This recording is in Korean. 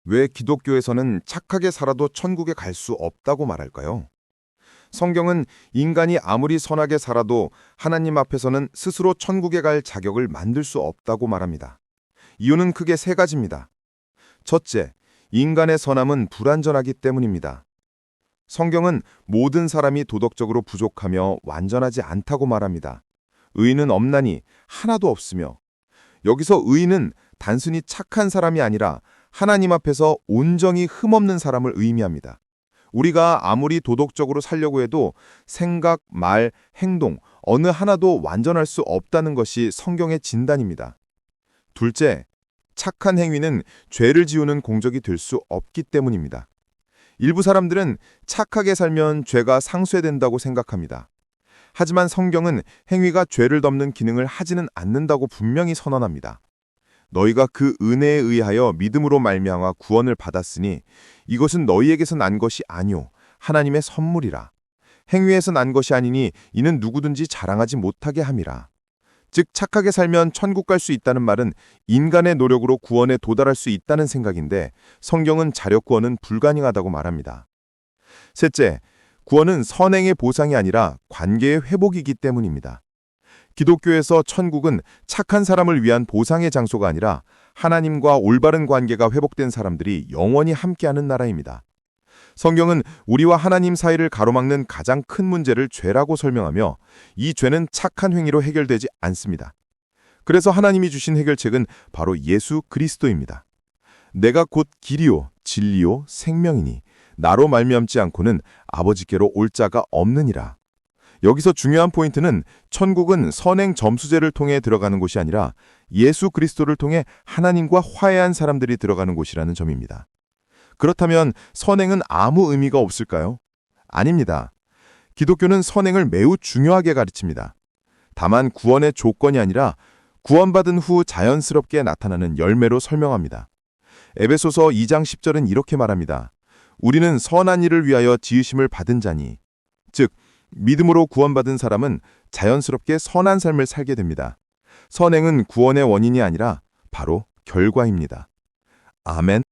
왜 기독교에서는 착하게 살아도 천국에 갈 수 없다고 말할까요? 성경은 인간이 아무리 선하게 살아도 하나님 앞에서는 스스로 천국에 갈 자격을 만들 수 없다고 말합니다. 이유는 크게 세 가지입니다. 첫째, 인간의 선함은 불완전하기 때문입니다. 성경은 모든 사람이 도덕적으로 부족하며 완전하지 않다고 말합니다. 의인은 없나니 하나도 없으며, 여기서 의인은 단순히 착한 사람이 아니라 하나님 앞에서 온전히 흠없는 사람을 의미합니다. 우리가 아무리 도덕적으로 살려고 해도 생각, 말, 행동 어느 하나도 완전할 수 없다는 것이 성경의 진단입니다. 둘째, 착한 행위는 죄를 지우는 공적이 될 수 없기 때문입니다. 일부 사람들은 착하게 살면 죄가 상쇄된다고 생각합니다. 하지만 성경은 행위가 죄를 덮는 기능을 하지는 않는다고 분명히 선언합니다. 너희가 그 은혜에 의하여 믿음으로 말미암아 구원을 받았으니 이것은 너희에게서 난 것이 아니오 하나님의 선물이라. 행위에서 난 것이 아니니 이는 누구든지 자랑하지 못하게 함이라. 즉 착하게 살면 천국 갈 수 있다는 말은 인간의 노력으로 구원에 도달할 수 있다는 생각인데, 성경은 자력 구원은 불가능하다고 말합니다. 셋째, 구원은 선행의 보상이 아니라 관계의 회복이기 때문입니다. 기독교에서 천국은 착한 사람을 위한 보상의 장소가 아니라 하나님과 올바른 관계가 회복된 사람들이 영원히 함께하는 나라입니다. 성경은 우리와 하나님 사이를 가로막는 가장 큰 문제를 죄라고 설명하며, 이 죄는 착한 행위로 해결되지 않습니다. 그래서 하나님이 주신 해결책은 바로 예수 그리스도입니다. 내가 곧 길이요 진리요 생명이니 나로 말미암지 않고는 아버지께로 올 자가 없느니라. 여기서 중요한 포인트는 천국은 선행 점수제를 통해 들어가는 곳이 아니라 예수 그리스도를 통해 하나님과 화해한 사람들이 들어가는 곳이라는 점입니다. 그렇다면 선행은 아무 의미가 없을까요? 아닙니다. 기독교는 선행을 매우 중요하게 가르칩니다. 다만 구원의 조건이 아니라 구원받은 후 자연스럽게 나타나는 열매로 설명합니다. 에베소서 2장 10절은 이렇게 말합니다. 우리는 선한 일을 위하여 지으심을 받은 자니, 즉 믿음으로 구원받은 사람은 자연스럽게 선한 삶을 살게 됩니다. 선행은 구원의 원인이 아니라 바로 결과입니다. 아멘.